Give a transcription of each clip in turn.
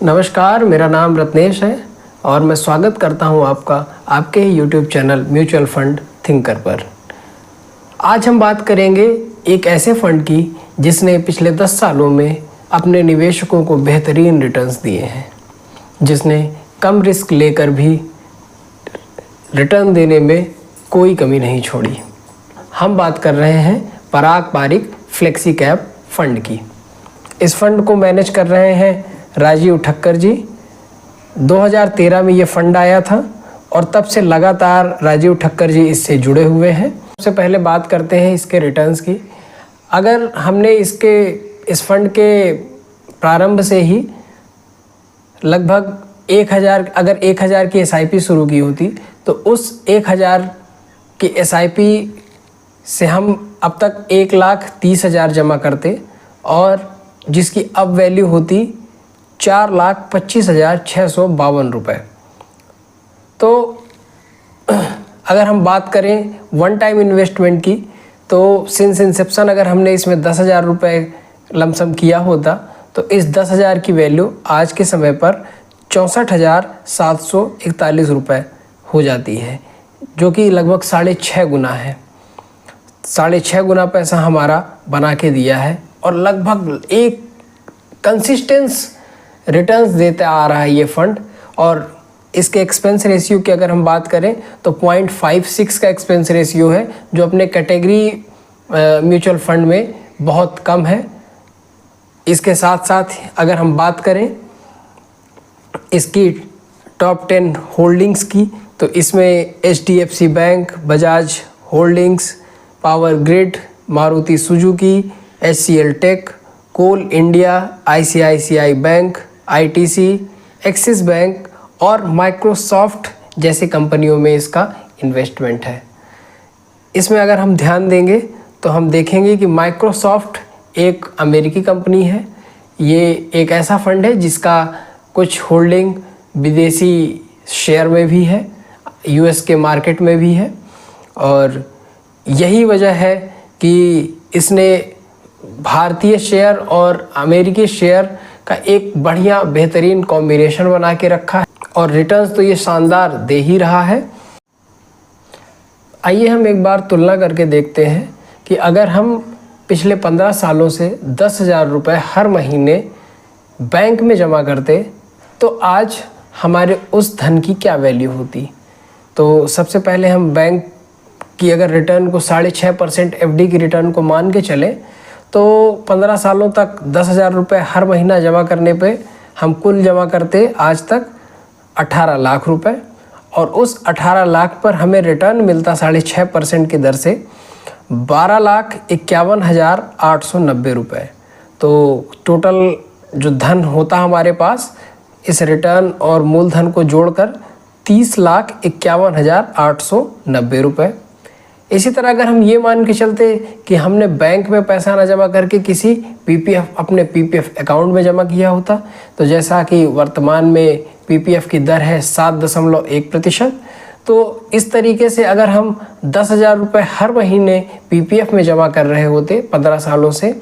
नमस्कार, मेरा नाम रत्नेश है और मैं स्वागत करता हूं आपका आपके ही YouTube channel mutual fund thinker पर। आज हम बात करेंगे एक ऐसे फंड की जिसने पिछले 10 सालों में अपने निवेशकों को बेहतरीन रिटर्न्स दिए हैं, जिसने कम रिस्क लेकर भी रिटर्न देने में कोई कमी नहीं छोड़ी। हम बात कर रहे हैं पराग पारिक फ्लेक्सी कैप फंड की। इस फंड को मैनेज कर रहे हैं राजीव ठक्कर जी। 2013 में ये फंड आया था और तब से लगातार राजीव ठक्कर जी इससे जुड़े हुए हैं। सबसे पहले बात करते हैं इसके रिटर्न्स की। अगर हमने इस फंड के प्रारंभ से ही लगभग 1000 की SIP शुरू की होती तो उस 1000 की SIP से हम अब तक 1,30,000 जमा करते और जिसकी अब वैल्यू होती 4,25,652 रुपये। तो अगर हम बात करें वन टाइम इन्वेस्टमेंट की तो सिंस इंसेप्शन अगर हमने इसमें 10,000 रुपये लमसम किया होता तो इस 10,000 की वैल्यू आज के समय पर 64,741 रुपये हो जाती है, जो कि लगभग 6.5 गुना है। 6.5 गुना पैसा हमारा बना के दिया है और लगभग एक कंसिस्टेंस रिटर्न्स देता आ रहा है ये फंड। और इसके एक्सपेंस रेशियो की अगर हम बात करें तो 0.56 का एक्सपेंस रेशियो है, जो अपने कैटेगरी म्यूचुअल फंड में बहुत कम है। इसके साथ साथ अगर हम बात करें इसकी टॉप 10 होल्डिंग्स की तो इसमें HDFC bank, Bajaj holdings, power grid, Maruti Suzuki, HCL tech, Coal India, ICICI bank, ITC, Axis bank और माइक्रोसॉफ्ट जैसी कंपनियों में इसका इन्वेस्टमेंट है। इसमें अगर हम ध्यान देंगे तो हम देखेंगे कि माइक्रोसॉफ्ट एक अमेरिकी कंपनी है। ये एक ऐसा फंड है जिसका कुछ होल्डिंग विदेशी शेयर में भी है, US के मार्केट में भी है और यही वजह है कि इसने भारतीय शेयर और अमेरिकी शेयर का एक बढ़िया बेहतरीन कॉम्बिनेशन बना के रखा है और रिटर्न्स तो ये शानदार दे ही रहा है। आइए हम एक बार तुलना करके देखते हैं कि अगर हम पिछले 15 सालों से 10,000 रुपये हर महीने बैंक में जमा करते तो आज हमारे उस धन की क्या वैल्यू होती। तो सबसे पहले हम बैंक की अगर रिटर्न को 6.5% FD की रिटर्न को मान के चले तो 15 सालों तक 10,000 रुपये हर महीना जमा करने पे हम कुल जमा करते आज तक 18 लाख रुपए और उस 18 लाख पर हमें रिटर्न मिलता 6.5% की दर से 12,51,890 रुपये। तो टोटल जो धन होता हमारे पास इस रिटर्न और मूलधन को जोड़कर 30,51,890 रुपये। इसी तरह अगर हम ये मान के चलते कि हमने बैंक में पैसा ना जमा करके किसी अपने PPF अकाउंट में जमा किया होता तो जैसा कि वर्तमान में PPF की दर है 7.1%। तो इस तरीके से अगर हम 10,000 रुपये हर महीने PPF में जमा कर रहे होते 15 सालों से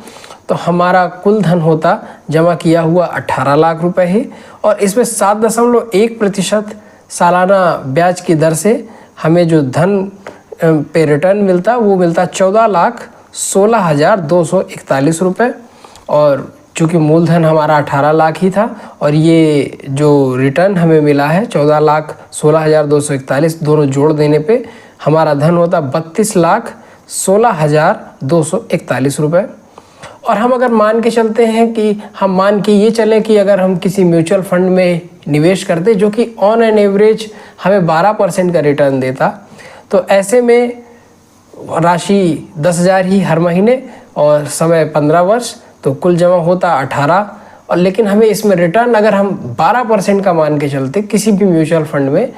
तो हमारा कुल धन होता जमा किया हुआ 18 लाख रुपए ही और इसमें 7.1% सालाना ब्याज की दर से हमें जो धन पे रिटर्न मिलता वो मिलता 14,16,241 रुपये। और चूँकि मूलधन हमारा 18 लाख ही था और ये जो रिटर्न हमें मिला है 14,16,241, दोनों जोड़ देने पे हमारा धन होता 32,16,241 रुपये। और हम अगर मान के चलते हैं कि हम मान के ये चलें कि अगर हम किसी म्यूचुअल फंड में निवेश करते जो कि ऑन एन एवरेज हमें 12% का रिटर्न देता तो ऐसे में राशि 10,000 ही हर महीने और समय 15 वर्ष तो कुल जमा होता 18। और लेकिन हमें इसमें रिटर्न अगर हम 12% का मान के चलते किसी भी म्यूचुअल फंड में,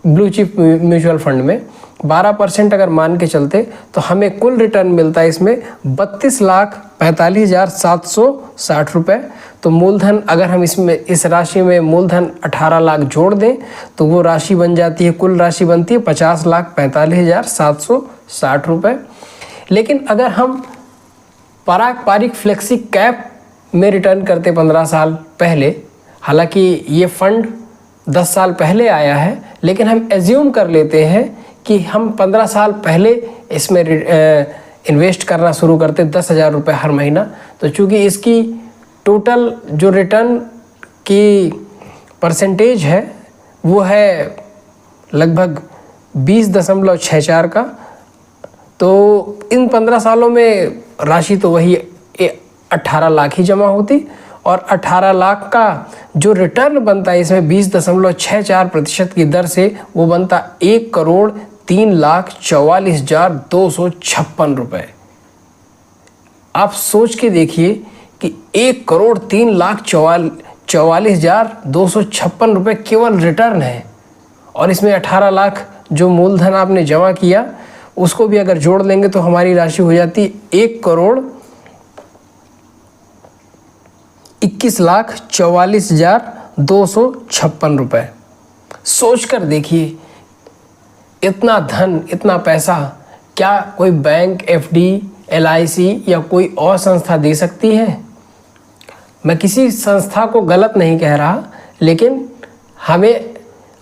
ब्लू चिप म्यूचुअल फंड में 12% अगर मान के चलते तो हमें कुल रिटर्न मिलता है इसमें 32,45,760 रुपये। तो मूलधन अगर हम इस राशि में मूलधन 18 लाख जोड़ दें तो वो राशि बन जाती है, कुल राशि बनती है 50,45,760 रुपये। लेकिन अगर हम पराग पारिक फ्लेक्सी कैप में रिटर्न करते 15 साल पहले हालांकि ये फंड 10 साल पहले आया है, लेकिन हम एज्यूम कर लेते हैं कि हम 15 साल पहले इसमें इन्वेस्ट करना शुरू करते 10,000 रुपये हर महीना। तो चूँकि इसकी टोटल जो रिटर्न की परसेंटेज है वो है लगभग 20.64 का, तो इन 15 सालों में राशि तो वही 18 लाख ही जमा होती, और 18 लाख का जो रिटर्न बनता है इसमें 20.64% की दर से वो बनता 1,03,44,256 रुपये। आप सोच के देखिए कि 1,03,44,256 रुपये केवल रिटर्न है, और इसमें 18 लाख जो मूलधन आपने जमा किया उसको भी अगर जोड़ लेंगे तो हमारी राशि हो जाती 1,21,44,256 रुपये। सोच कर देखिए, इतना धन, इतना पैसा क्या कोई बैंक, एफडी, एलआईसी या कोई और संस्था दे सकती है? मैं किसी संस्था को गलत नहीं कह रहा, लेकिन हमें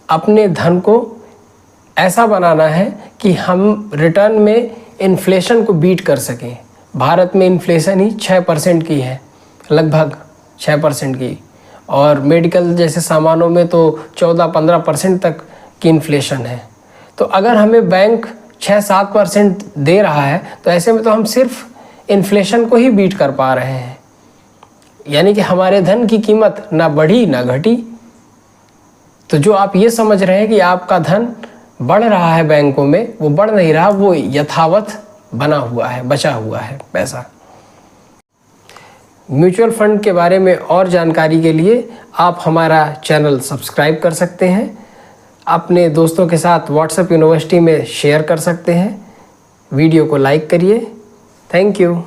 अपने धन को ऐसा बनाना है कि हम रिटर्न में इन्फ्लेशन को बीट कर सकें। भारत में इन्फ्लेशन ही 6% की है, लगभग 6% की, और मेडिकल जैसे सामानों में तो 14-15% तक की इन्फ्लेशन है। तो अगर हमें बैंक 6-7% दे रहा है तो ऐसे में तो हम सिर्फ इन्फ्लेशन को ही बीट कर पा रहे हैं, यानी कि हमारे धन की कीमत ना बढ़ी ना घटी। तो जो आप ये समझ रहे हैं कि आपका धन बढ़ रहा है बैंकों में, वो बढ़ नहीं रहा, वो यथावत बना हुआ है, बचा हुआ है पैसा। म्यूचुअल फंड के बारे में और जानकारी के लिए आप हमारा चैनल सब्सक्राइब कर सकते हैं, अपने दोस्तों के साथ व्हाट्सएप यूनिवर्सिटी में शेयर कर सकते हैं, वीडियो को लाइक करिए। Thank you.